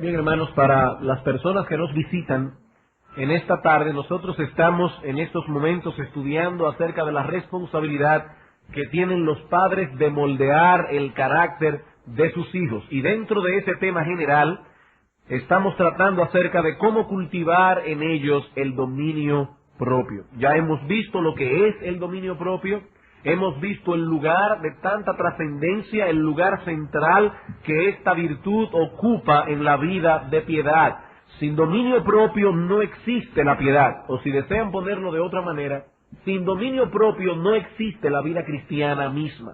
Bien, hermanos, para las personas que nos visitan en esta tarde, nosotros estamos en estos momentos estudiando acerca de la responsabilidad que tienen los padres de moldear el carácter de sus hijos. Y dentro de ese tema general, estamos tratando acerca de cómo cultivar en ellos el dominio propio. Ya hemos visto lo que es el dominio propio. Hemos visto el lugar de tanta trascendencia, el lugar central que esta virtud ocupa en la vida de piedad. Sin dominio propio no existe la piedad, o si desean ponerlo de otra manera, sin dominio propio no existe la vida cristiana misma.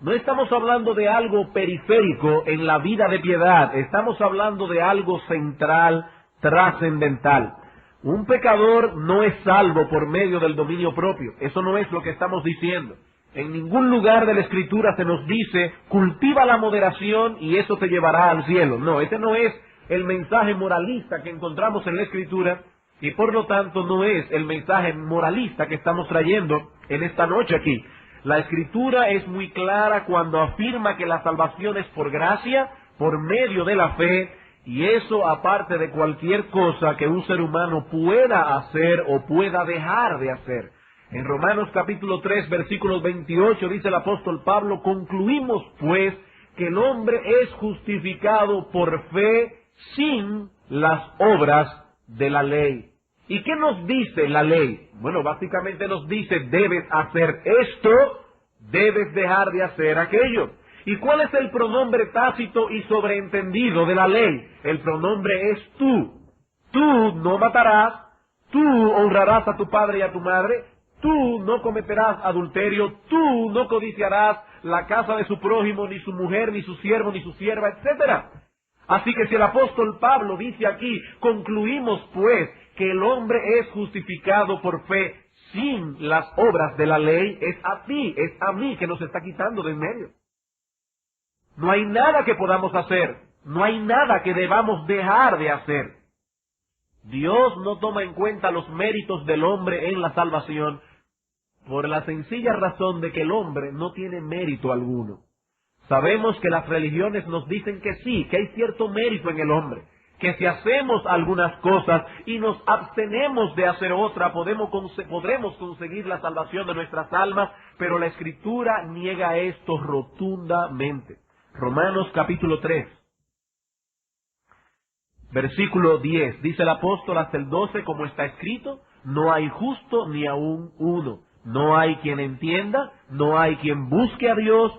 No estamos hablando de algo periférico en la vida de piedad, estamos hablando de algo central, trascendental. Un pecador no es salvo por medio del dominio propio. Eso no es lo que estamos diciendo. En ningún lugar de la Escritura se nos dice, cultiva la moderación y eso te llevará al cielo. No, ese no es el mensaje moralista que encontramos en la Escritura y por lo tanto no es el mensaje moralista que estamos trayendo en esta noche aquí. La Escritura es muy clara cuando afirma que la salvación es por gracia, por medio de la fe, y eso aparte de cualquier cosa que un ser humano pueda hacer o pueda dejar de hacer. En Romanos capítulo 3, versículos 28, dice el apóstol Pablo, concluimos pues que el hombre es justificado por fe sin las obras de la ley. ¿Y qué nos dice la ley? Bueno, básicamente nos dice, debes hacer esto, debes dejar de hacer aquello. ¿Y cuál es el pronombre tácito y sobreentendido de la ley? El pronombre es tú. Tú no matarás, tú honrarás a tu padre y a tu madre, tú no cometerás adulterio, tú no codiciarás la casa de su prójimo, ni su mujer, ni su siervo, ni su sierva, etc. Así que si el apóstol Pablo dice aquí, concluimos pues que el hombre es justificado por fe sin las obras de la ley, es a ti, es a mí que nos está quitando de en medio. No hay nada que podamos hacer, no hay nada que debamos dejar de hacer. Dios no toma en cuenta los méritos del hombre en la salvación por la sencilla razón de que el hombre no tiene mérito alguno. Sabemos que las religiones nos dicen que sí, que hay cierto mérito en el hombre, que si hacemos algunas cosas y nos abstenemos de hacer otra, podremos conseguir la salvación de nuestras almas, pero la Escritura niega esto rotundamente. Romanos capítulo 3, versículo 10, dice el apóstol hasta el 12, como está escrito, no hay justo ni aun uno, no hay quien entienda, no hay quien busque a Dios,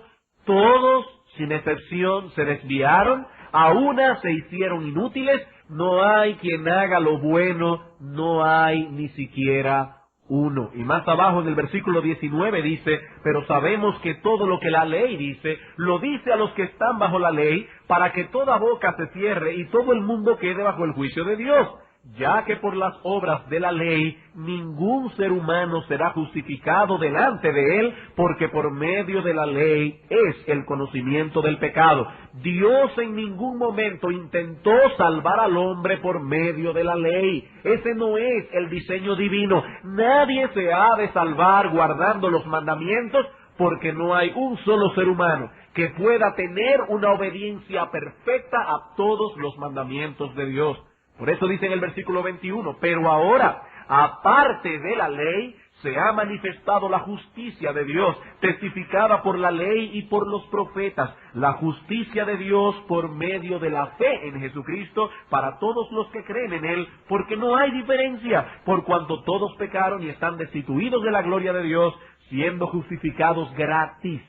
todos, sin excepción, se desviaron, a una se hicieron inútiles, no hay quien haga lo bueno, no hay ni siquiera uno. Y más abajo en el versículo 19 dice, pero sabemos que todo lo que la ley dice, lo dice a los que están bajo la ley, para que toda boca se cierre y todo el mundo quede bajo el juicio de Dios. Ya que por las obras de la ley ningún ser humano será justificado delante de él, porque por medio de la ley es el conocimiento del pecado. Dios en ningún momento intentó salvar al hombre por medio de la ley. Ese no es el diseño divino. Nadie se ha de salvar guardando los mandamientos, porque no hay un solo ser humano que pueda tener una obediencia perfecta a todos los mandamientos de Dios. Por eso dice en el versículo 21, pero ahora, aparte de la ley, se ha manifestado la justicia de Dios, testificada por la ley y por los profetas, la justicia de Dios por medio de la fe en Jesucristo para todos los que creen en Él, porque no hay diferencia, por cuanto todos pecaron y están destituidos de la gloria de Dios, siendo justificados gratis,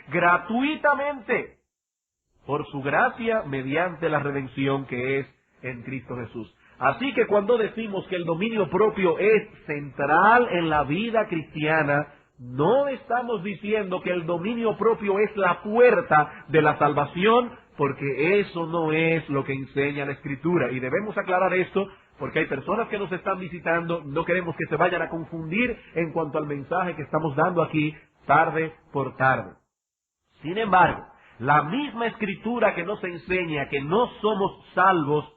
gratuitamente, por su gracia, mediante la redención que es en Cristo Jesús. Así que cuando decimos que el dominio propio es central en la vida cristiana, no estamos diciendo que el dominio propio es la puerta de la salvación, porque eso no es lo que enseña la Escritura. Y debemos aclarar esto, porque hay personas que nos están visitando, no queremos que se vayan a confundir en cuanto al mensaje que estamos dando aquí, tarde por tarde. Sin embargo, la misma Escritura que nos enseña que no somos salvos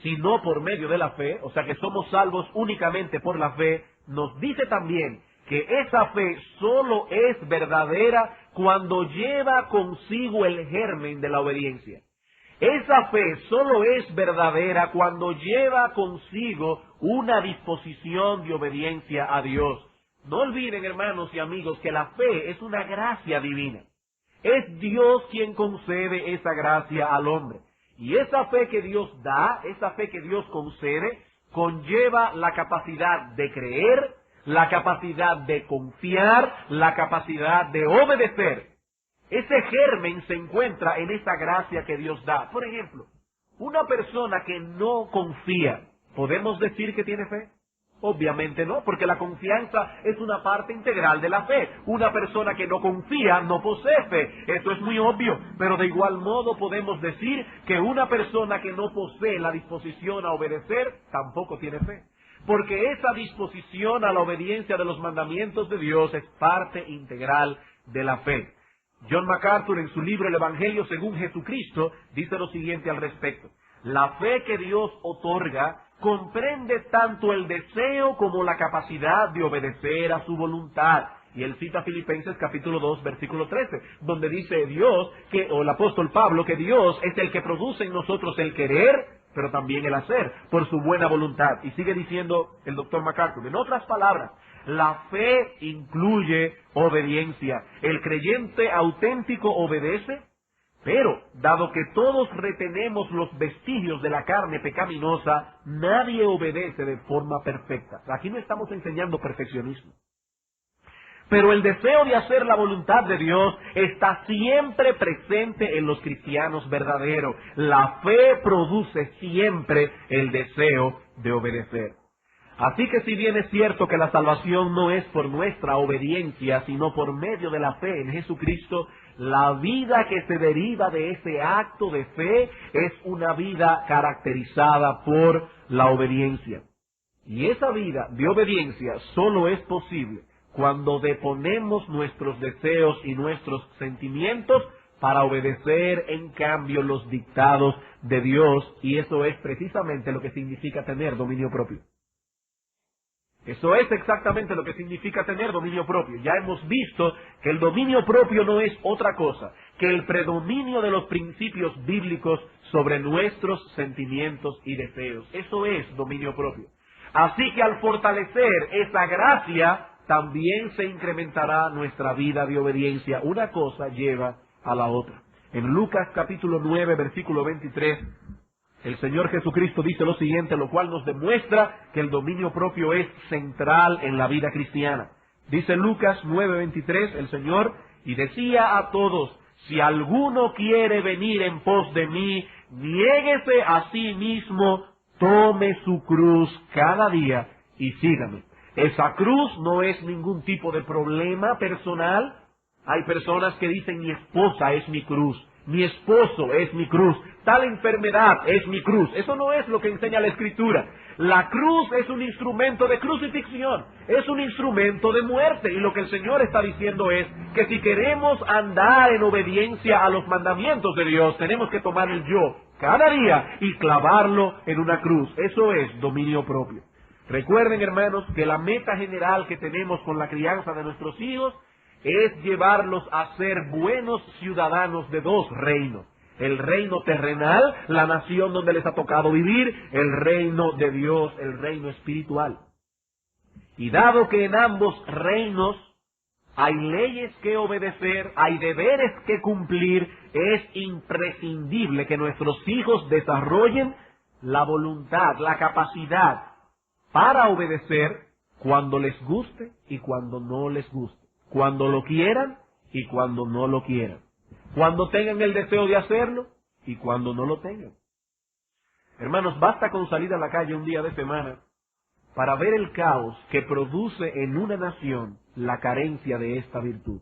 sino por medio de la fe, o sea que somos salvos únicamente por la fe, nos dice también que esa fe solo es verdadera cuando lleva consigo el germen de la obediencia. Esa fe solo es verdadera cuando lleva consigo una disposición de obediencia a Dios. No olviden, hermanos y amigos, que la fe es una gracia divina. Es Dios quien concede esa gracia al hombre. Y esa fe que Dios da, esa fe que Dios concede, conlleva la capacidad de creer, la capacidad de confiar, la capacidad de obedecer. Ese germen se encuentra en esa gracia que Dios da. Por ejemplo, una persona que no confía, ¿podemos decir que tiene fe? Obviamente no, porque la confianza es una parte integral de la fe. Una persona que no confía no posee fe. Eso es muy obvio, pero de igual modo podemos decir que una persona que no posee la disposición a obedecer tampoco tiene fe. Porque esa disposición a la obediencia de los mandamientos de Dios es parte integral de la fe. John MacArthur, en su libro El Evangelio según Jesucristo, dice lo siguiente al respecto. La fe que Dios otorga comprende tanto el deseo como la capacidad de obedecer a su voluntad. Y él cita Filipenses capítulo 2, versículo 13, donde dice Dios, o el apóstol Pablo, que Dios es el que produce en nosotros el querer, pero también el hacer, por su buena voluntad. Y sigue diciendo el doctor MacArthur, en otras palabras, la fe incluye obediencia. El creyente auténtico obedece, pero dado que todos retenemos los vestigios de la carne pecaminosa, nadie obedece de forma perfecta. Aquí no estamos enseñando perfeccionismo. Pero el deseo de hacer la voluntad de Dios está siempre presente en los cristianos verdaderos. La fe produce siempre el deseo de obedecer. Así que si bien es cierto que la salvación no es por nuestra obediencia, sino por medio de la fe en Jesucristo, la vida que se deriva de ese acto de fe es una vida caracterizada por la obediencia. Y esa vida de obediencia solo es posible cuando deponemos nuestros deseos y nuestros sentimientos para obedecer en cambio los dictados de Dios, y eso es precisamente lo que significa tener dominio propio. Eso es exactamente lo que significa tener dominio propio. Ya hemos visto que el dominio propio no es otra cosa que el predominio de los principios bíblicos sobre nuestros sentimientos y deseos. Eso es dominio propio. Así que al fortalecer esa gracia, también se incrementará nuestra vida de obediencia. Una cosa lleva a la otra. En Lucas capítulo 9, versículo 23, el Señor Jesucristo dice lo siguiente, lo cual nos demuestra que el dominio propio es central en la vida cristiana. Dice Lucas 9:23, el Señor, y decía a todos, si alguno quiere venir en pos de mí, niéguese a sí mismo, tome su cruz cada día y sígame. Esa cruz no es ningún tipo de problema personal. Hay personas que dicen, mi esposa es mi cruz, mi esposo es mi cruz, tal enfermedad es mi cruz. Eso no es lo que enseña la Escritura. La cruz es un instrumento de crucifixión, es un instrumento de muerte. Y lo que el Señor está diciendo es que si queremos andar en obediencia a los mandamientos de Dios, tenemos que tomar el yo cada día y clavarlo en una cruz. Eso es dominio propio. Recuerden, hermanos, que la meta general que tenemos con la crianza de nuestros hijos es llevarlos a ser buenos ciudadanos de dos reinos. El reino terrenal, la nación donde les ha tocado vivir, el reino de Dios, el reino espiritual. Y dado que en ambos reinos hay leyes que obedecer, hay deberes que cumplir, es imprescindible que nuestros hijos desarrollen la voluntad, la capacidad para obedecer cuando les guste y cuando no les guste. Cuando lo quieran y cuando no lo quieran. Cuando tengan el deseo de hacerlo y cuando no lo tengan. Hermanos, basta con salir a la calle un día de semana para ver el caos que produce en una nación la carencia de esta virtud.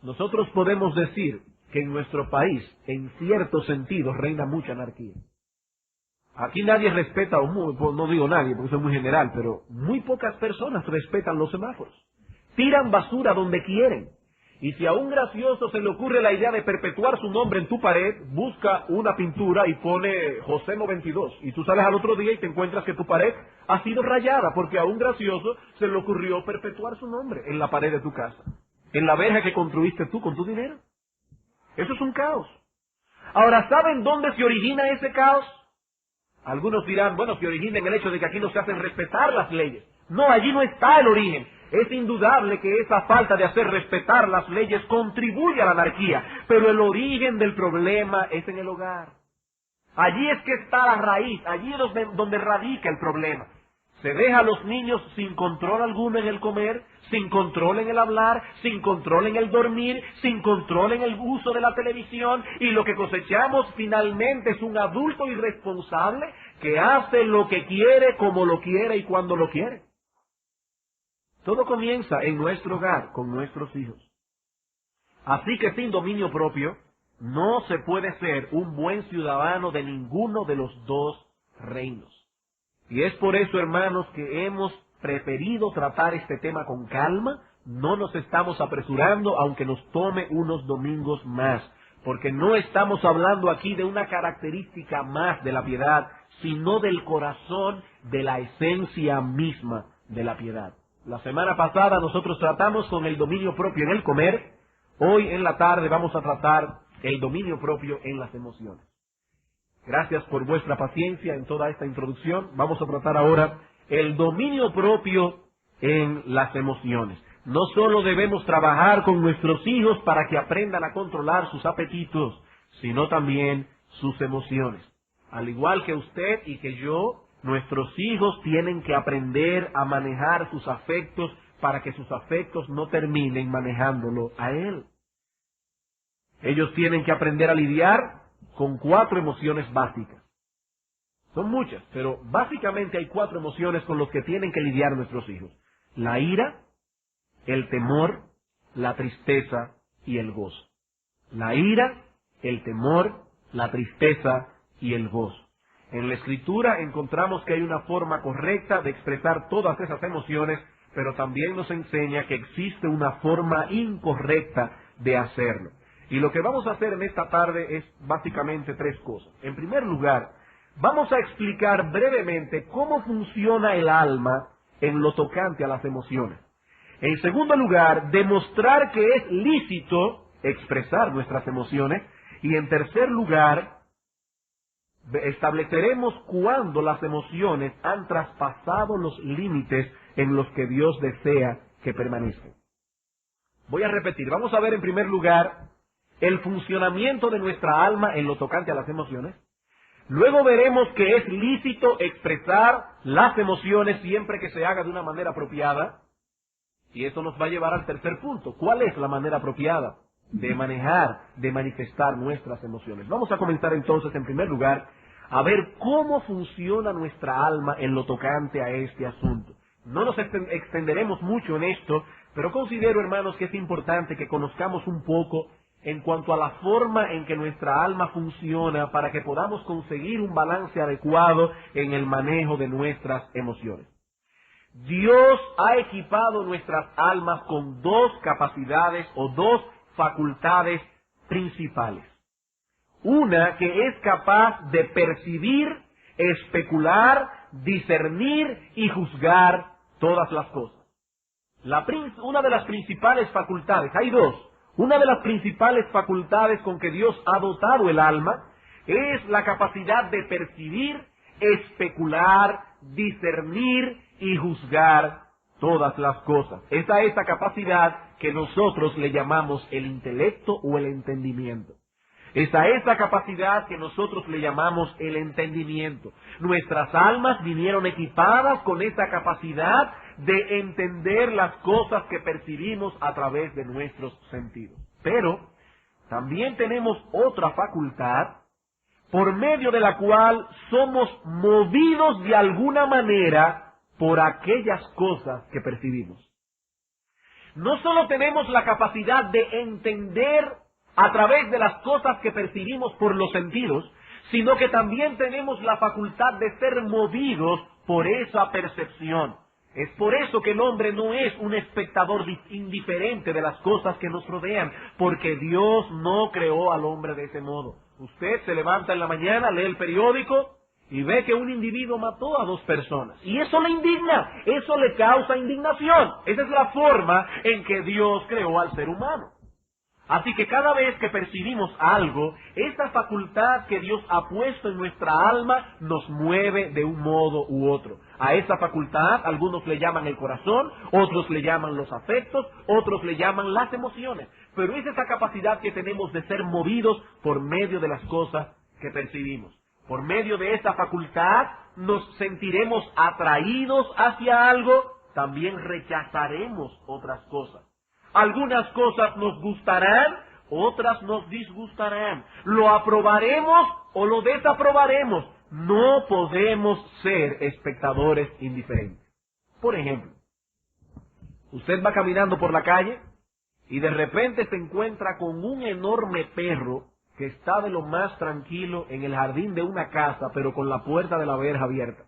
Nosotros podemos decir que en nuestro país, en cierto sentido, reina mucha anarquía. Aquí nadie respeta, no digo nadie porque soy muy general, pero muy pocas personas respetan los semáforos. Tiran basura donde quieren. Y si a un gracioso se le ocurre la idea de perpetuar su nombre en tu pared, busca una pintura y pone José 92. Y tú sales al otro día y te encuentras que tu pared ha sido rayada porque a un gracioso se le ocurrió perpetuar su nombre en la pared de tu casa, en la verja que construiste tú con tu dinero. Eso es un caos. Ahora, ¿saben dónde se origina ese caos? Algunos dirán, bueno, se origina en el hecho de que aquí no se hacen respetar las leyes. No, allí no está el origen. Es indudable que esa falta de hacer respetar las leyes contribuye a la anarquía, pero el origen del problema es en el hogar. Allí es que está la raíz, allí es donde radica el problema. Se deja a los niños sin control alguno en el comer, sin control en el hablar, sin control en el dormir, sin control en el uso de la televisión, y lo que cosechamos finalmente es un adulto irresponsable que hace lo que quiere, como lo quiere y cuando lo quiere. Todo comienza en nuestro hogar, con nuestros hijos. Así que sin dominio propio, no se puede ser un buen ciudadano de ninguno de los dos reinos. Y es por eso, hermanos, que hemos preferido tratar este tema con calma. No nos estamos apresurando, aunque nos tome unos domingos más, porque no estamos hablando aquí de una característica más de la piedad, sino del corazón, de la esencia misma de la piedad. La semana pasada nosotros tratamos con el dominio propio en el comer. Hoy en la tarde vamos a tratar el dominio propio en las emociones. Gracias por vuestra paciencia en toda esta introducción. Vamos a tratar ahora el dominio propio en las emociones. No solo debemos trabajar con nuestros hijos para que aprendan a controlar sus apetitos, sino también sus emociones. Al igual que usted y que yo, nuestros hijos tienen que aprender a manejar sus afectos para que sus afectos no terminen manejándolo a él. Ellos tienen que aprender a lidiar con 4 emociones básicas. Son muchas, pero básicamente hay 4 emociones con las que tienen que lidiar nuestros hijos. La ira, el temor, la tristeza y el gozo. La ira, el temor, la tristeza y el gozo. En la Escritura encontramos que hay una forma correcta de expresar todas esas emociones, pero también nos enseña que existe una forma incorrecta de hacerlo. Y lo que vamos a hacer en esta tarde es básicamente 3 cosas. En primer lugar, vamos a explicar brevemente cómo funciona el alma en lo tocante a las emociones. En segundo lugar, demostrar que es lícito expresar nuestras emociones. Y en tercer lugar, estableceremos cuándo las emociones han traspasado los límites en los que Dios desea que permanezcan. Voy a repetir. Vamos a ver en primer lugar el funcionamiento de nuestra alma en lo tocante a las emociones. Luego veremos que es lícito expresar las emociones siempre que se haga de una manera apropiada. Y eso nos va a llevar al tercer punto. ¿Cuál es la manera apropiada de manejar, de manifestar nuestras emociones? Vamos a comenzar entonces en primer lugar a ver cómo funciona nuestra alma en lo tocante a este asunto. No nos extenderemos mucho en esto, pero considero, hermanos, que es importante que conozcamos un poco en cuanto a la forma en que nuestra alma funciona para que podamos conseguir un balance adecuado en el manejo de nuestras emociones. Dios ha equipado nuestras almas con 2 capacidades o 2 facultades principales. Una que es capaz de percibir, especular, discernir y juzgar todas las cosas. Una de las principales facultades, hay 2. Una de las principales facultades con que Dios ha dotado el alma es la capacidad de percibir, especular, discernir y juzgar todas las cosas. Esa es la capacidad que nosotros le llamamos el intelecto o el entendimiento. Esa es la capacidad que nosotros le llamamos el entendimiento. Nuestras almas vinieron equipadas con esa capacidad de entender las cosas que percibimos a través de nuestros sentidos. Pero también tenemos otra facultad por medio de la cual somos movidos de alguna manera por aquellas cosas que percibimos. No solo tenemos la capacidad de entender a través de las cosas que percibimos por los sentidos, sino que también tenemos la facultad de ser movidos por esa percepción. Es por eso que el hombre no es un espectador indiferente de las cosas que nos rodean, porque Dios no creó al hombre de ese modo. Usted se levanta en la mañana, lee el periódico y ve que un individuo mató a 2 personas. Y eso le indigna, eso le causa indignación. Esa es la forma en que Dios creó al ser humano. Así que cada vez que percibimos algo, esta facultad que Dios ha puesto en nuestra alma nos mueve de un modo u otro. A esa facultad algunos le llaman el corazón, otros le llaman los afectos, otros le llaman las emociones. Pero es esa capacidad que tenemos de ser movidos por medio de las cosas que percibimos. Por medio de esa facultad nos sentiremos atraídos hacia algo, también rechazaremos otras cosas. Algunas cosas nos gustarán, otras nos disgustarán. Lo aprobaremos o lo desaprobaremos. No podemos ser espectadores indiferentes. Por ejemplo, usted va caminando por la calle y de repente se encuentra con un enorme perro que está de lo más tranquilo en el jardín de una casa, pero con la puerta de la verja abierta.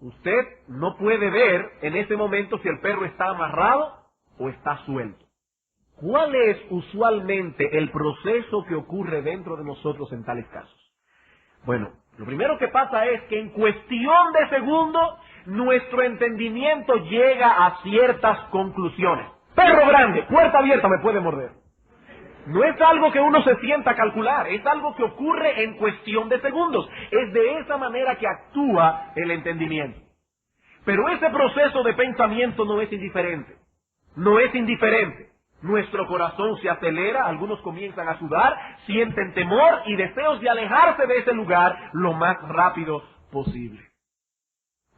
Usted no puede ver en ese momento si el perro está amarrado o está suelto. ¿Cuál es usualmente el proceso que ocurre dentro de nosotros en tales casos? Bueno, lo primero que pasa es que en cuestión de segundos nuestro entendimiento llega a ciertas conclusiones. Perro grande, puerta abierta, me puede morder. No es algo que uno se sienta a calcular, es algo que ocurre en cuestión de segundos. Es de esa manera que actúa el entendimiento. Pero ese proceso de pensamiento no es indiferente. No es indiferente. Nuestro corazón se acelera, algunos comienzan a sudar, sienten temor y deseos de alejarse de ese lugar lo más rápido posible.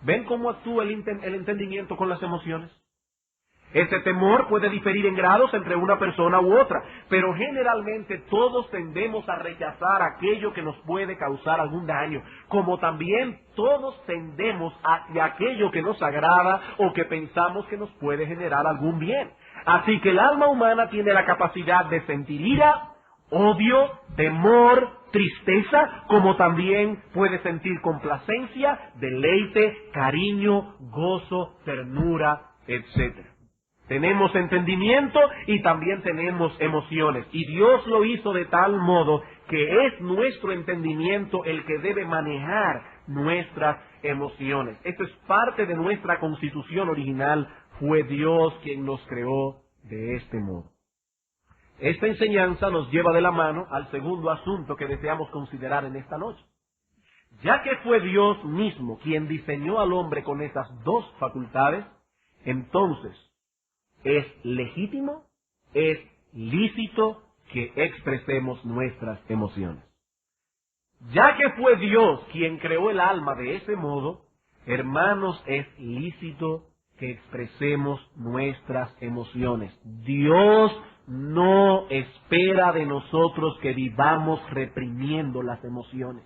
¿Ven cómo actúa el entendimiento con las emociones? Ese temor puede diferir en grados entre una persona u otra, pero generalmente todos tendemos a rechazar aquello que nos puede causar algún daño, como también todos tendemos hacia aquello que nos agrada o que pensamos que nos puede generar algún bien. Así que el alma humana tiene la capacidad de sentir ira, odio, temor, tristeza, como también puede sentir complacencia, deleite, cariño, gozo, ternura, etc. Tenemos entendimiento y también tenemos emociones. Y Dios lo hizo de tal modo que es nuestro entendimiento el que debe manejar nuestras emociones. Esto es parte de nuestra constitución original. Fue Dios quien nos creó de este modo. Esta enseñanza nos lleva de la mano al segundo asunto que deseamos considerar en esta noche. Ya que fue Dios mismo quien diseñó al hombre con esas 2 facultades, entonces es legítimo, es lícito que expresemos nuestras emociones. Ya que fue Dios quien creó el alma de ese modo, hermanos, es lícito que expresemos nuestras emociones. Dios no espera de nosotros que vivamos reprimiendo las emociones.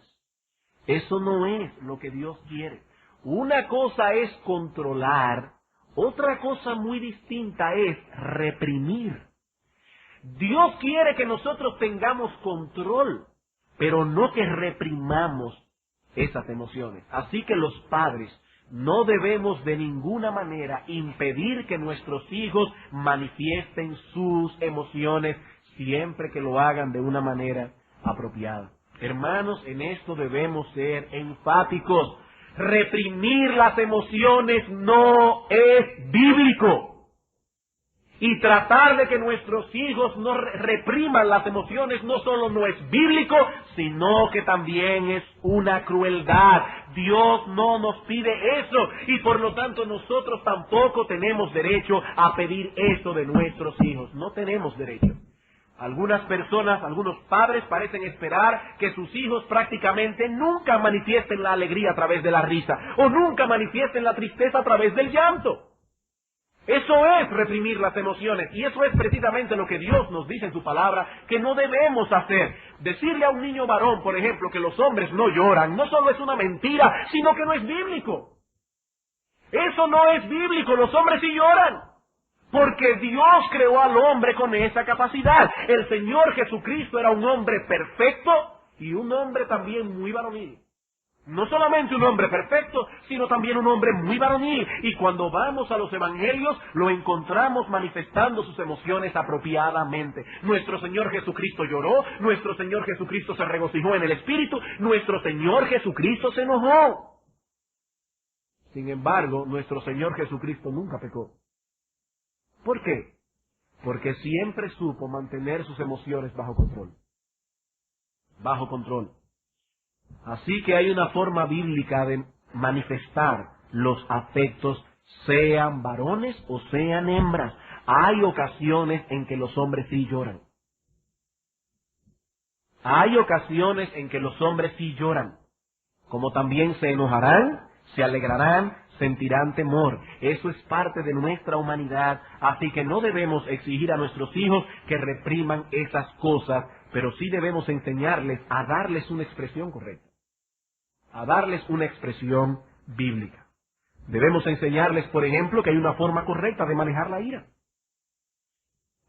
Eso no es lo que Dios quiere. Una cosa es controlar, otra cosa muy distinta es reprimir. Dios quiere que nosotros tengamos control, pero no que reprimamos esas emociones. Así que los padres no debemos de ninguna manera impedir que nuestros hijos manifiesten sus emociones siempre que lo hagan de una manera apropiada. Hermanos, en esto debemos ser enfáticos. Reprimir las emociones no es bíblico. Y tratar de que nuestros hijos no repriman las emociones no solo no es bíblico, sino que también es una crueldad. Dios no nos pide eso y por lo tanto nosotros tampoco tenemos derecho a pedir eso de nuestros hijos. No tenemos derecho. Algunas personas, algunos padres parecen esperar que sus hijos prácticamente nunca manifiesten la alegría a través de la risa o nunca manifiesten la tristeza a través del llanto. Eso es reprimir las emociones y eso es precisamente lo que Dios nos dice en su palabra que no debemos hacer. Decirle a un niño varón, por ejemplo, que los hombres no lloran, no solo es una mentira, sino que no es bíblico. Eso no es bíblico, los hombres sí lloran. Porque Dios creó al hombre con esa capacidad. El Señor Jesucristo era un hombre perfecto y un hombre también muy varonil. No solamente un hombre perfecto, sino también un hombre muy varonil. Y cuando vamos a los evangelios, lo encontramos manifestando sus emociones apropiadamente. Nuestro Señor Jesucristo lloró, nuestro Señor Jesucristo se regocijó en el Espíritu, nuestro Señor Jesucristo se enojó. Sin embargo, nuestro Señor Jesucristo nunca pecó. ¿Por qué? Porque siempre supo mantener sus emociones bajo control. Bajo control. Así que hay una forma bíblica de manifestar los afectos, sean varones o sean hembras. Hay ocasiones en que los hombres sí lloran. Hay ocasiones en que los hombres sí lloran. Como también se enojarán, se alegrarán, sentirán temor. Eso es parte de nuestra humanidad. Así que no debemos exigir a nuestros hijos que repriman esas cosas, pero sí debemos enseñarles a darles una expresión correcta. A darles una expresión bíblica. Debemos enseñarles, por ejemplo, que hay una forma correcta de manejar la ira.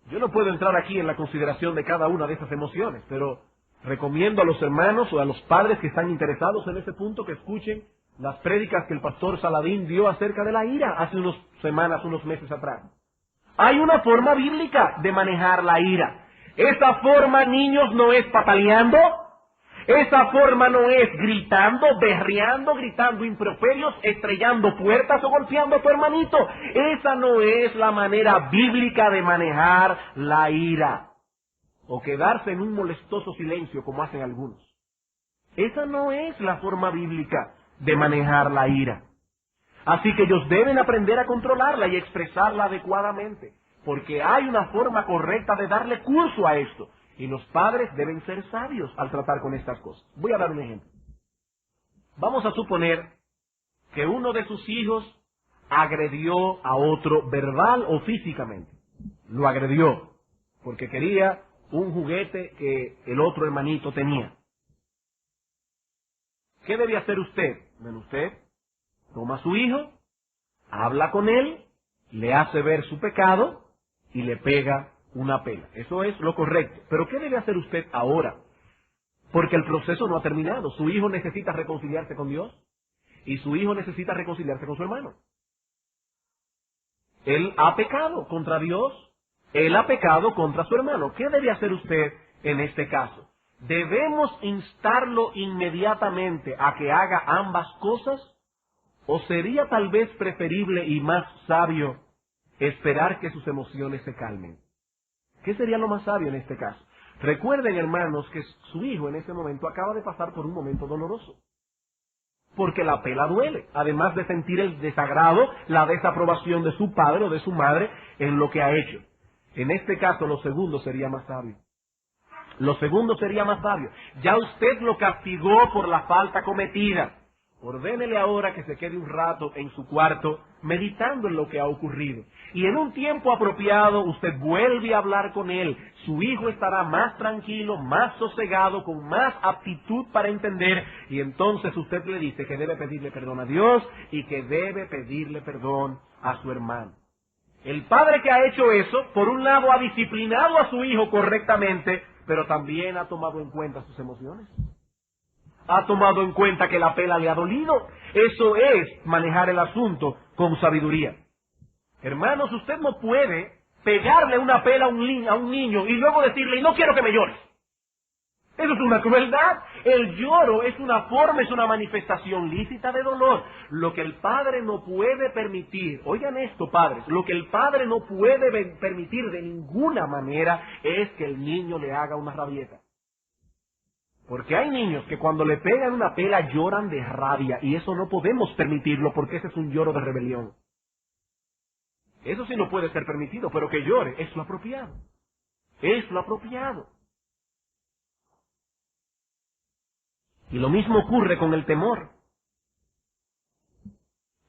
Yo no puedo entrar aquí en la consideración de cada una de esas emociones, pero recomiendo a los hermanos o a los padres que están interesados en ese punto que escuchen las prédicas que el pastor Saladín dio acerca de la ira hace unas semanas, unos meses atrás. Hay una forma bíblica de manejar la ira. Esa forma, niños, no es pataleando. Esa forma no es gritando, berreando, gritando improperios, estrellando puertas o golpeando a tu hermanito. Esa no es la manera bíblica de manejar la ira. O quedarse en un molestoso silencio como hacen algunos. Esa no es la forma bíblica de manejar la ira. Así que ellos deben aprender a controlarla y expresarla adecuadamente. Porque hay una forma correcta de darle curso a esto. Y los padres deben ser sabios al tratar con estas cosas. Voy a dar un ejemplo. Vamos a suponer que uno de sus hijos agredió a otro verbal o físicamente. Lo agredió porque quería un juguete que el otro hermanito tenía. ¿Qué debe hacer usted? Bueno, usted toma a su hijo, habla con él, le hace ver su pecado y le pega una pela. Eso es lo correcto. Pero ¿qué debe hacer usted ahora? Porque el proceso no ha terminado. Su hijo necesita reconciliarse con Dios y su hijo necesita reconciliarse con su hermano. Él ha pecado contra Dios, él ha pecado contra su hermano. ¿Qué debe hacer usted en este caso? ¿Debemos instarlo inmediatamente a que haga ambas cosas? ¿O sería tal vez preferible y más sabio esperar que sus emociones se calmen? ¿Qué sería lo más sabio en este caso? Recuerden, hermanos, que su hijo en ese momento acaba de pasar por un momento doloroso. Porque la pela duele, además de sentir el desagrado, la desaprobación de su padre o de su madre en lo que ha hecho. En este caso, lo segundo sería más sabio. Lo segundo sería más sabio. Ya usted lo castigó por la falta cometida. Ordénele ahora que se quede un rato en su cuarto meditando en lo que ha ocurrido. Y en un tiempo apropiado usted vuelve a hablar con él. Su hijo estará más tranquilo, más sosegado, con más aptitud para entender. Y entonces usted le dice que debe pedirle perdón a Dios y que debe pedirle perdón a su hermano. El padre que ha hecho eso, por un lado ha disciplinado a su hijo correctamente, pero también ha tomado en cuenta sus emociones. Ha tomado en cuenta que la pela le ha dolido. Eso es manejar el asunto con sabiduría. Hermanos, usted no puede pegarle una pela a un niño y luego decirle, y no quiero que me llores. Eso es una crueldad. El lloro es una forma, es una manifestación lícita de dolor. Lo que el padre no puede permitir, oigan esto, padres, lo que el padre no puede permitir de ninguna manera es que el niño le haga una rabieta. Porque hay niños que cuando le pegan una pela lloran de rabia y eso no podemos permitirlo porque ese es un lloro de rebelión. Eso sí no puede ser permitido, pero que llore es lo apropiado. Es lo apropiado. Y lo mismo ocurre con el temor.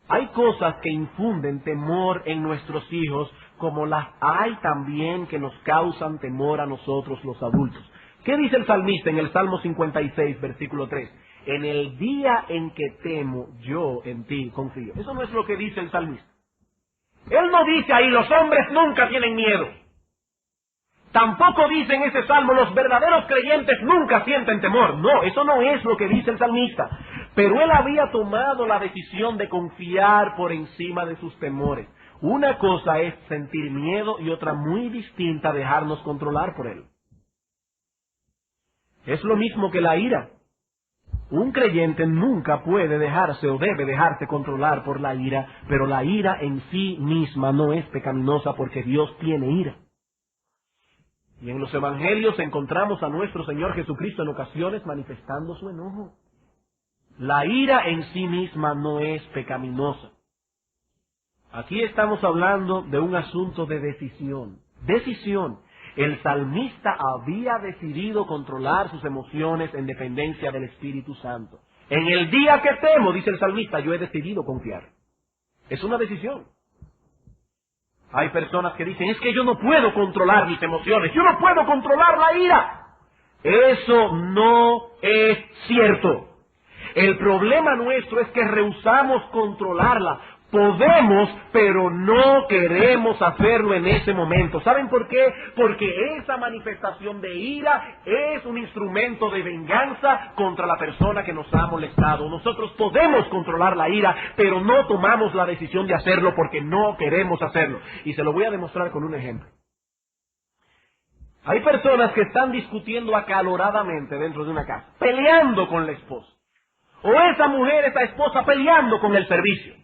Hay cosas que infunden temor en nuestros hijos, como las hay también que nos causan temor a nosotros los adultos. ¿Qué dice el salmista en el Salmo 56, versículo 3? En el día en que temo, yo en ti confío. Eso no es lo que dice el salmista. Él no dice ahí, los hombres nunca tienen miedo. Tampoco dice en ese salmo, los verdaderos creyentes nunca sienten temor. No, eso no es lo que dice el salmista. pero él había tomado la decisión de confiar por encima de sus temores. Una cosa es sentir miedo y otra muy distinta dejarnos controlar por él. Es lo mismo que la ira. Un creyente nunca puede dejarse o debe dejarse controlar por la ira, pero la ira en sí misma no es pecaminosa porque Dios tiene ira. Y en los evangelios encontramos a nuestro Señor Jesucristo en ocasiones manifestando su enojo. La ira en sí misma no es pecaminosa. Aquí estamos hablando de un asunto de decisión. Decisión. El salmista había decidido controlar sus emociones en dependencia del Espíritu Santo. En el día que temo, dice el salmista, yo he decidido confiar. Es una decisión. Hay personas que dicen, es que yo no puedo controlar mis emociones, yo no puedo controlar la ira. Eso no es cierto. El problema nuestro es que rehusamos controlarla. Podemos, pero no queremos hacerlo en ese momento. ¿Saben por qué? Porque esa manifestación de ira es un instrumento de venganza contra la persona que nos ha molestado. Nosotros podemos controlar la ira, pero no tomamos la decisión de hacerlo porque no queremos hacerlo. Y se lo voy a demostrar con un ejemplo. Hay personas que están discutiendo acaloradamente dentro de una casa, peleando con la esposa. O esa mujer, esa esposa, peleando con el servicio.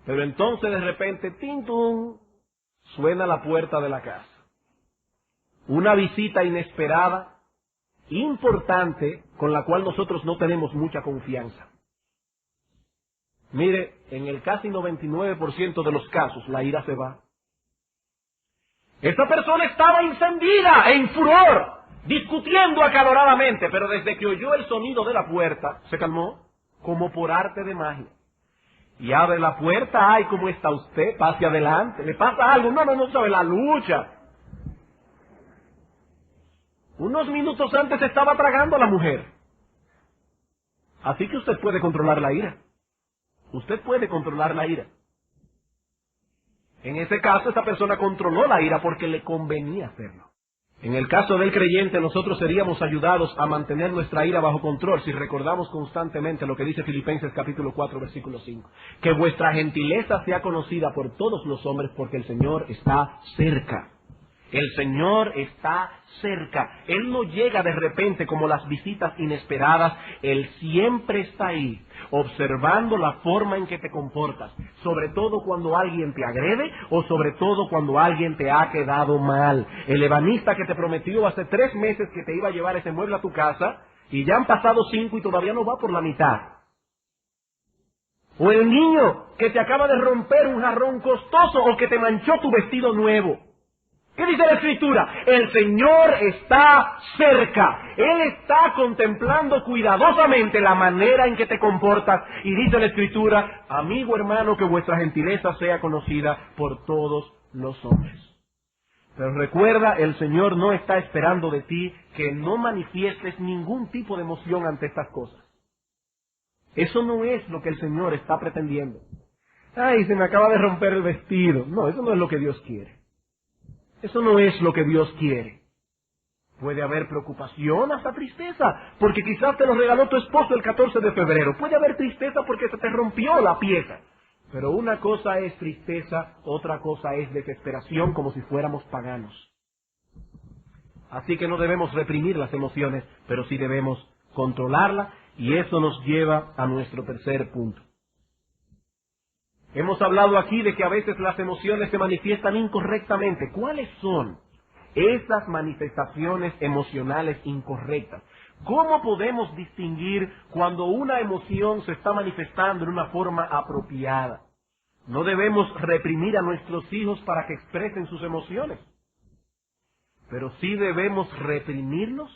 Pero entonces de repente, ¡tin-tum!, suena la puerta de la casa. Una visita inesperada, importante, con la cual nosotros no tenemos mucha confianza. Mire, en el casi 99% de los casos, la ira se va. Esta persona estaba encendida, en furor, discutiendo acaloradamente, pero desde que oyó el sonido de la puerta, se calmó, como por arte de magia. Y abre la puerta, ay, ¿cómo está usted? Pase adelante, ¿le pasa algo? No sabe, la lucha. Unos minutos antes estaba tragando a la mujer. Así que usted puede controlar la ira. Usted puede controlar la ira. En ese caso, esa persona controló la ira porque le convenía hacerlo. En el caso del creyente, nosotros seríamos ayudados a mantener nuestra ira bajo control si recordamos constantemente lo que dice Filipenses capítulo 4, versículo 5. Que vuestra gentileza sea conocida por todos los hombres porque el Señor está cerca. El Señor está cerca. Él no llega de repente como las visitas inesperadas. Él siempre está ahí, observando la forma en que te comportas. Sobre todo cuando alguien te agrede o sobre todo cuando alguien te ha quedado mal. El ebanista que te prometió hace 3 meses que te iba a llevar ese mueble a tu casa y ya han pasado 5 y todavía no va por la mitad. O el niño que te acaba de romper un jarrón costoso o que te manchó tu vestido nuevo. ¿Qué dice la Escritura? El Señor está cerca. Él está contemplando cuidadosamente la manera en que te comportas. Y dice la Escritura, amigo hermano, que vuestra gentileza sea conocida por todos los hombres. Pero recuerda, el Señor no está esperando de ti que no manifiestes ningún tipo de emoción ante estas cosas. Eso no es lo que el Señor está pretendiendo. Ay, se me acaba de romper el vestido. No, eso no es lo que Dios quiere. Eso no es lo que Dios quiere. Puede haber preocupación, hasta tristeza, porque quizás te lo regaló tu esposo el 14 de febrero. Puede haber tristeza porque se te rompió la pieza. Pero una cosa es tristeza, otra cosa es desesperación, como si fuéramos paganos. Así que no debemos reprimir las emociones, pero sí debemos controlarlas, y eso nos lleva a nuestro tercer punto. Hemos hablado aquí de que a veces las emociones se manifiestan incorrectamente. ¿Cuáles son esas manifestaciones emocionales incorrectas? ¿Cómo podemos distinguir cuando una emoción se está manifestando en una forma apropiada? No debemos reprimir a nuestros hijos para que expresen sus emociones, pero sí debemos reprimirlos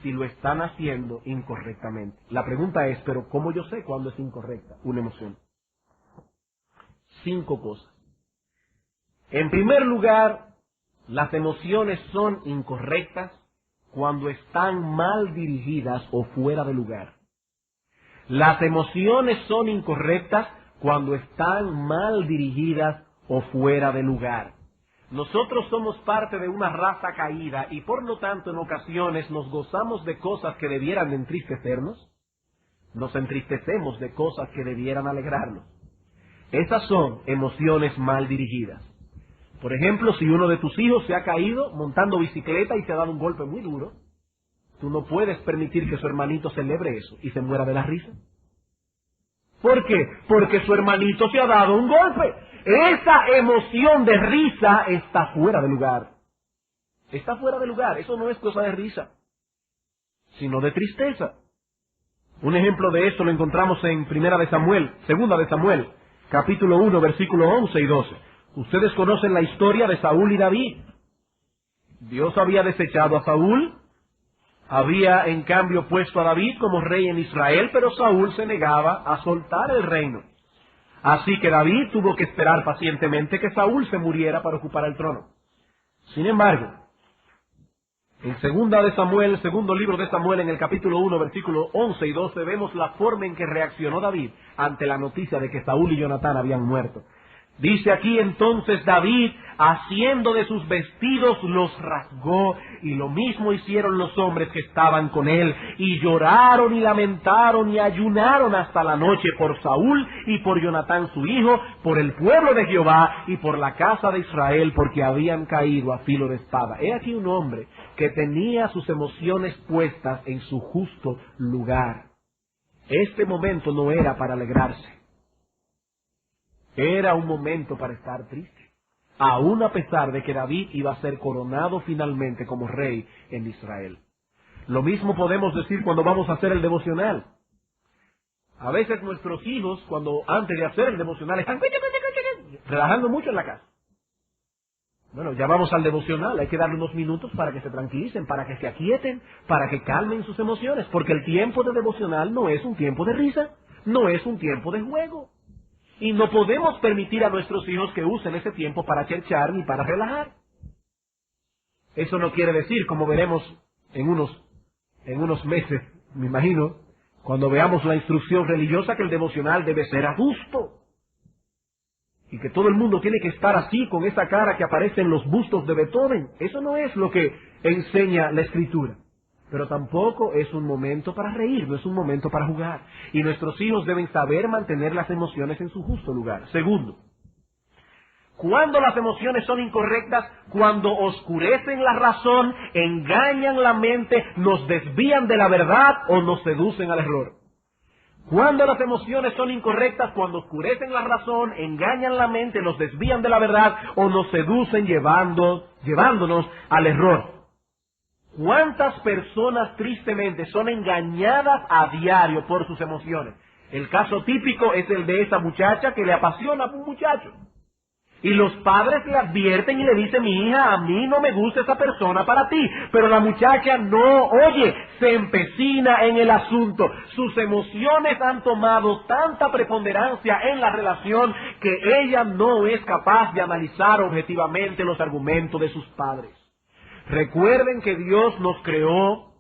si lo están haciendo incorrectamente. La pregunta es, ¿pero cómo yo sé cuándo es incorrecta una emoción? 5 cosas. En primer lugar, las emociones son incorrectas cuando están mal dirigidas o fuera de lugar. Las emociones son incorrectas cuando están mal dirigidas o fuera de lugar. Nosotros somos parte de una raza caída y por lo tanto en ocasiones nos gozamos de cosas que debieran de entristecernos, Nos entristecemos de cosas que debieran alegrarnos. Esas son emociones mal dirigidas. Por ejemplo, si uno de tus hijos se ha caído montando bicicleta y te ha dado un golpe muy duro, tú no puedes permitir que su hermanito celebre eso y se muera de la risa. ¿Por qué? Porque su hermanito se ha dado un golpe. Esa emoción de risa está fuera de lugar. Está fuera de lugar. Eso no es cosa de risa, sino de tristeza. Un ejemplo de esto lo encontramos en Segunda de Samuel, capítulo 1, versículos 11 y 12. Ustedes conocen la historia de Saúl y David. Dios había desechado a Saúl, había en cambio puesto a David como rey en Israel, pero Saúl se negaba a soltar el reino. Así que David tuvo que esperar pacientemente que Saúl se muriera para ocupar el trono. Sin embargo, en el segundo libro de Samuel, en el capítulo 1, versículos 11 y 12, vemos la forma en que reaccionó David ante la noticia de que Saúl y Jonatán habían muerto. Dice aquí: entonces David, haciendo de sus vestidos, los rasgó, y lo mismo hicieron los hombres que estaban con él, y lloraron y lamentaron y ayunaron hasta la noche por Saúl y por Jonatán su hijo, por el pueblo de Jehová y por la casa de Israel, porque habían caído a filo de espada. He aquí un hombre que tenía sus emociones puestas en su justo lugar. Este momento no era para alegrarse. Era un momento para estar triste, aún a pesar de que David iba a ser coronado finalmente como rey en Israel. Lo mismo podemos decir cuando vamos a hacer el devocional. A veces nuestros hijos, antes de hacer el devocional, están relajando mucho en la casa. Bueno, ya vamos al devocional, hay que darle unos minutos para que se tranquilicen, para que se aquieten, para que calmen sus emociones, porque el tiempo de devocional no es un tiempo de risa, no es un tiempo de juego. Y no podemos permitir a nuestros hijos que usen ese tiempo para cherchar ni para relajar. Eso no quiere decir, como veremos en unos meses, me imagino, cuando veamos la instrucción religiosa, que el devocional debe ser a gusto. Y que todo el mundo tiene que estar así, con esa cara que aparece en los bustos de Beethoven. Eso no es lo que enseña la Escritura. Pero tampoco es un momento para reír, no es un momento para jugar. Y nuestros hijos deben saber mantener las emociones en su justo lugar. Segundo, cuando las emociones son incorrectas, cuando oscurecen la razón, engañan la mente, nos desvían de la verdad o nos seducen al error. Cuando las emociones son incorrectas, cuando oscurecen la razón, engañan la mente, nos desvían de la verdad o nos seducen llevándonos al error. ¿Cuántas personas tristemente son engañadas a diario por sus emociones? El caso típico es el de esa muchacha que le apasiona a un muchacho. Y los padres le advierten y le dicen: mi hija, a mí no me gusta esa persona para ti. Pero la muchacha no oye, se empecina en el asunto. Sus emociones han tomado tanta preponderancia en la relación que ella no es capaz de analizar objetivamente los argumentos de sus padres. Recuerden que Dios nos creó,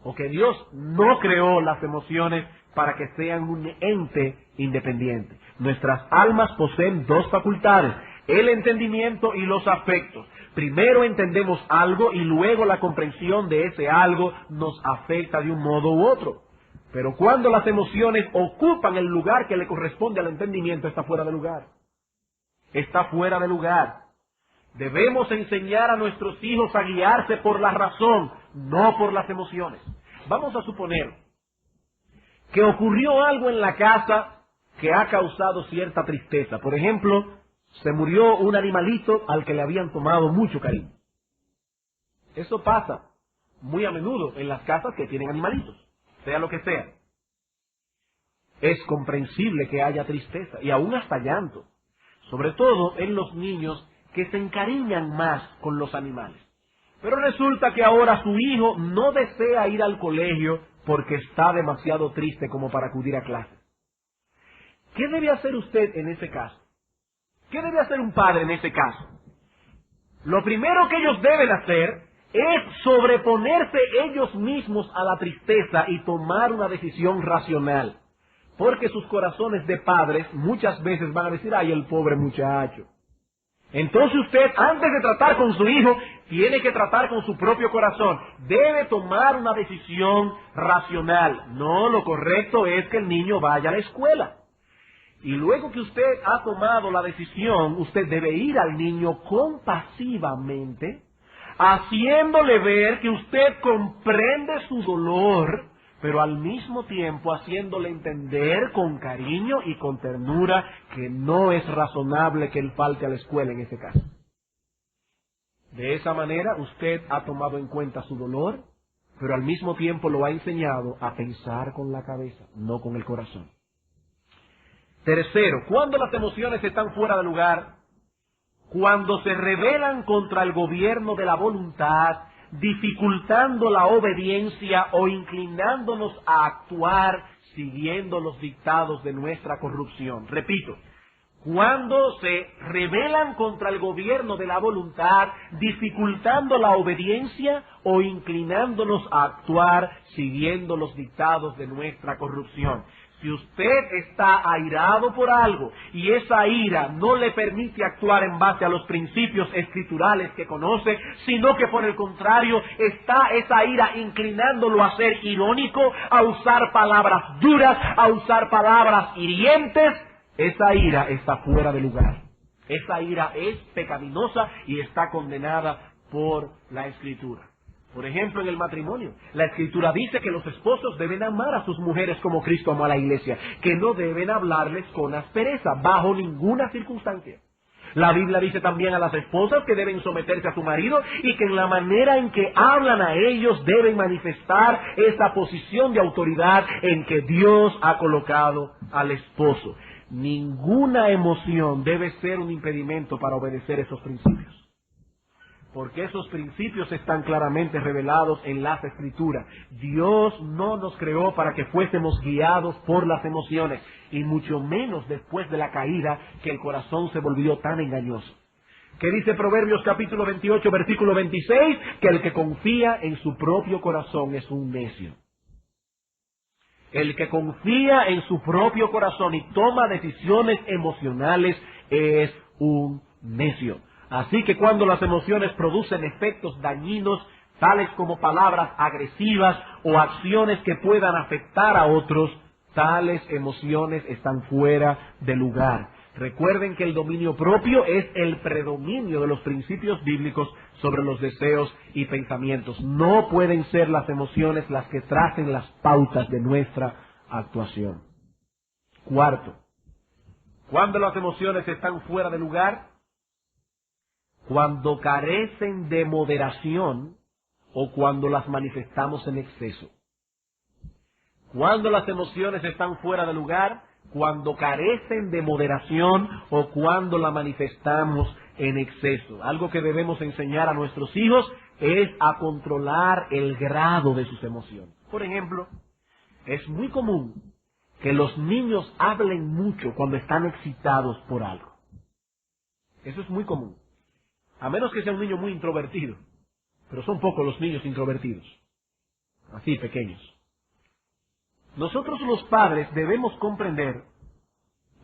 o que Dios no creó las emociones para que sean un ente independiente. Nuestras almas poseen dos facultades: el entendimiento y los afectos. Primero entendemos algo y luego la comprensión de ese algo nos afecta de un modo u otro. Pero cuando las emociones ocupan el lugar que le corresponde al entendimiento, está fuera de lugar. Está fuera de lugar. Debemos enseñar a nuestros hijos a guiarse por la razón, no por las emociones. Vamos a suponer que ocurrió algo en la casa que ha causado cierta tristeza. Por ejemplo, se murió un animalito al que le habían tomado mucho cariño. Eso pasa muy a menudo en las casas que tienen animalitos, sea lo que sea. Es comprensible que haya tristeza y aún hasta llanto, sobre todo en los niños que se encariñan más con los animales. Pero resulta que ahora su hijo no desea ir al colegio porque está demasiado triste como para acudir a clase. ¿Qué debe hacer usted en ese caso? ¿Qué debe hacer un padre en ese caso? Lo primero que ellos deben hacer es sobreponerse ellos mismos a la tristeza y tomar una decisión racional. Porque sus corazones de padres muchas veces van a decir: ay, el pobre muchacho. Entonces usted, antes de tratar con su hijo, tiene que tratar con su propio corazón. Debe tomar una decisión racional. No, lo correcto es que el niño vaya a la escuela. Y luego que usted ha tomado la decisión, usted debe ir al niño compasivamente, haciéndole ver que usted comprende su dolor, pero al mismo tiempo haciéndole entender con cariño y con ternura que no es razonable que él falte a la escuela en ese caso. De esa manera usted ha tomado en cuenta su dolor, pero al mismo tiempo lo ha enseñado a pensar con la cabeza, no con el corazón. Tercero, cuando las emociones están fuera de lugar, cuando se rebelan contra el gobierno de la voluntad, dificultando la obediencia o inclinándonos a actuar siguiendo los dictados de nuestra corrupción. Repito, cuando se rebelan contra el gobierno de la voluntad, dificultando la obediencia o inclinándonos a actuar siguiendo los dictados de nuestra corrupción. Si usted está airado por algo y esa ira no le permite actuar en base a los principios escriturales que conoce, sino que por el contrario está esa ira inclinándolo a ser irónico, a usar palabras duras, a usar palabras hirientes, esa ira está fuera de lugar. Esa ira es pecaminosa y está condenada por la Escritura. Por ejemplo, en el matrimonio, la Escritura dice que los esposos deben amar a sus mujeres como Cristo amó a la iglesia, que no deben hablarles con aspereza, bajo ninguna circunstancia. La Biblia dice también a las esposas que deben someterse a su marido y que en la manera en que hablan a ellos deben manifestar esa posición de autoridad en que Dios ha colocado al esposo. Ninguna emoción debe ser un impedimento para obedecer esos principios, porque esos principios están claramente revelados en las Escrituras. Dios no nos creó para que fuésemos guiados por las emociones, y mucho menos después de la caída, que el corazón se volvió tan engañoso. ¿Qué dice Proverbios capítulo 28, versículo 26? Que el que confía en su propio corazón es un necio. El que confía en su propio corazón y toma decisiones emocionales es un necio. Así que cuando las emociones producen efectos dañinos, tales como palabras agresivas o acciones que puedan afectar a otros, tales emociones están fuera de lugar. Recuerden que el dominio propio es el predominio de los principios bíblicos sobre los deseos y pensamientos. No pueden ser las emociones las que tracen las pautas de nuestra actuación. Cuarto, cuando las emociones están fuera de lugar, cuando carecen de moderación o cuando las manifestamos en exceso. Cuando las emociones están fuera de lugar, cuando carecen de moderación o cuando la manifestamos en exceso. Algo que debemos enseñar a nuestros hijos es a controlar el grado de sus emociones. Por ejemplo, es muy común que los niños hablen mucho cuando están excitados por algo. Eso es muy común. A menos que sea un niño muy introvertido. Pero son pocos los niños introvertidos. Así, pequeños. Nosotros los padres debemos comprender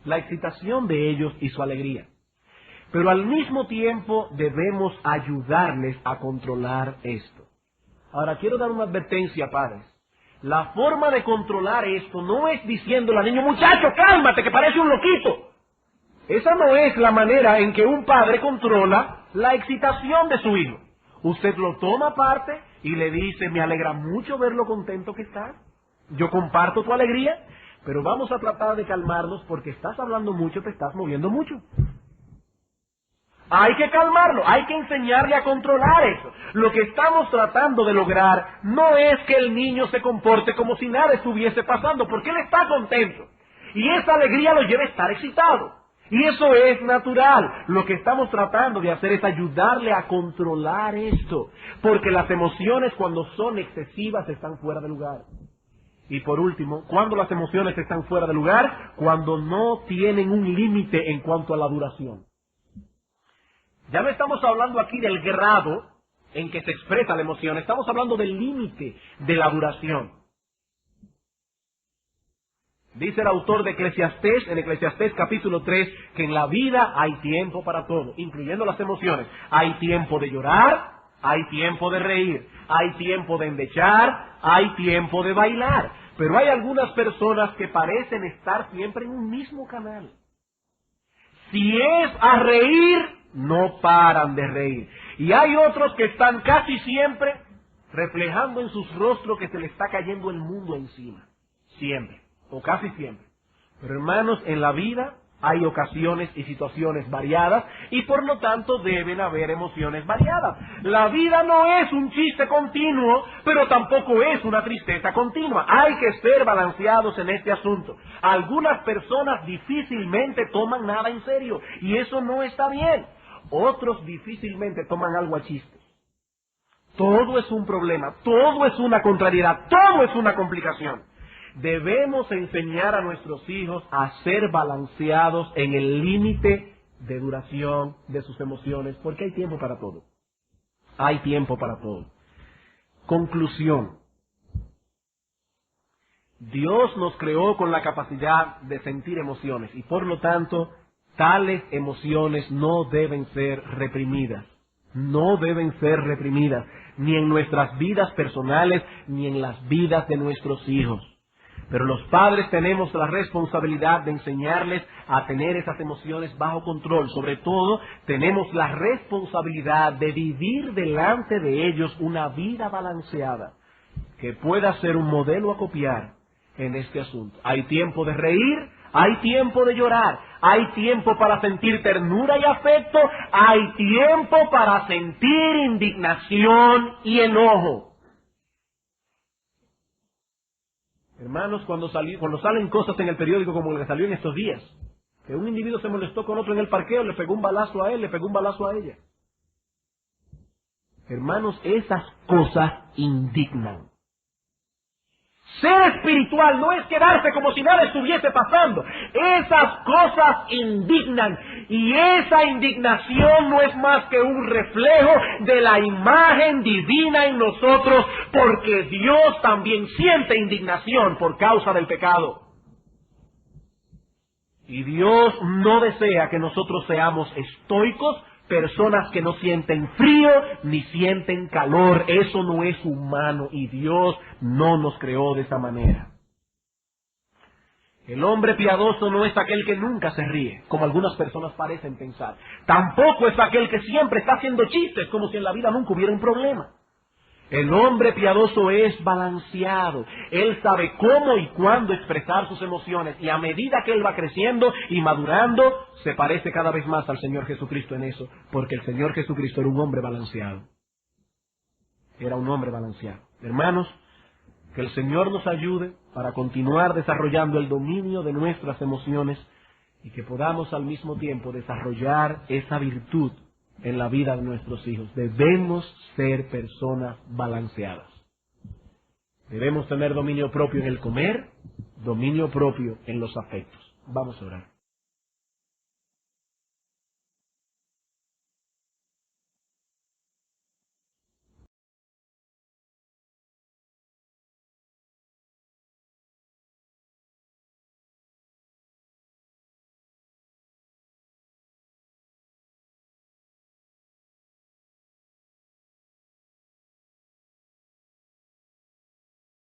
la excitación de ellos y su alegría. Pero al mismo tiempo debemos ayudarles a controlar esto. Ahora, quiero dar una advertencia, padres. La forma de controlar esto no es diciéndole al niño, muchacho, cálmate, que parece un loquito. Esa no es la manera en que un padre controla la excitación de su hijo. Usted lo toma aparte y le dice, me alegra mucho ver lo contento que estás. Yo comparto tu alegría, pero vamos a tratar de calmarnos porque estás hablando mucho, te estás moviendo mucho. Hay que calmarlo, hay que enseñarle a controlar eso. Lo que estamos tratando de lograr no es que el niño se comporte como si nada estuviese pasando, porque él está contento. Y esa alegría lo lleva a estar excitado. Y eso es natural. Lo que estamos tratando de hacer es ayudarle a controlar esto. Porque las emociones cuando son excesivas están fuera de lugar. Y por último, cuando las emociones están fuera de lugar, cuando no tienen un límite en cuanto a la duración. Ya no estamos hablando aquí del grado en que se expresa la emoción, estamos hablando del límite de la duración. Dice el autor de Eclesiastés, en Eclesiastés capítulo 3, que en la vida hay tiempo para todo, incluyendo las emociones. Hay tiempo de llorar, hay tiempo de reír, hay tiempo de endechar, hay tiempo de bailar. Pero hay algunas personas que parecen estar siempre en un mismo canal. Si es a reír, no paran de reír. Y hay otros que están casi siempre reflejando en sus rostros que se les está cayendo el mundo encima. Siempre, o casi siempre. Pero hermanos, en la vida hay ocasiones y situaciones variadas y por lo tanto deben haber emociones variadas. La vida no es un chiste continuo, pero tampoco es una tristeza continua. Hay que ser balanceados en este asunto. Algunas personas difícilmente toman nada en serio y eso no está bien. Otros difícilmente toman algo a chiste. Todo es un problema, todo es una contrariedad, todo es una complicación. Debemos enseñar a nuestros hijos a ser balanceados en el límite de duración de sus emociones, porque hay tiempo para todo. Hay tiempo para todo. Conclusión. Dios nos creó con la capacidad de sentir emociones y por lo tanto, tales emociones no deben ser reprimidas. No deben ser reprimidas, ni en nuestras vidas personales, ni en las vidas de nuestros hijos. Pero los padres tenemos la responsabilidad de enseñarles a tener esas emociones bajo control. Sobre todo, tenemos la responsabilidad de vivir delante de ellos una vida balanceada, que pueda ser un modelo a copiar en este asunto. Hay tiempo de reír, hay tiempo de llorar, hay tiempo para sentir ternura y afecto, hay tiempo para sentir indignación y enojo. Hermanos, cuando salen cosas en el periódico como el que salió en estos días, que un individuo se molestó con otro en el parqueo, le pegó un balazo a él, le pegó un balazo a ella. Hermanos, esas cosas indignan. Ser espiritual no es quedarse como si nada estuviese pasando. Esas cosas indignan. Y esa indignación no es más que un reflejo de la imagen divina en nosotros, porque Dios también siente indignación por causa del pecado. Y Dios no desea que nosotros seamos estoicos, personas que no sienten frío ni sienten calor. Eso no es humano y Dios no nos creó de esa manera. El hombre piadoso no es aquel que nunca se ríe, como algunas personas parecen pensar. Tampoco es aquel que siempre está haciendo chistes, como si en la vida nunca hubiera un problema. El hombre piadoso es balanceado. Él sabe cómo y cuándo expresar sus emociones. Y a medida que él va creciendo y madurando, se parece cada vez más al Señor Jesucristo en eso. Porque el Señor Jesucristo era un hombre balanceado. Era un hombre balanceado. Hermanos, que el Señor nos ayude para continuar desarrollando el dominio de nuestras emociones y que podamos al mismo tiempo desarrollar esa virtud en la vida de nuestros hijos. Debemos ser personas balanceadas. Debemos tener dominio propio en el comer, dominio propio en los afectos. Vamos a orar.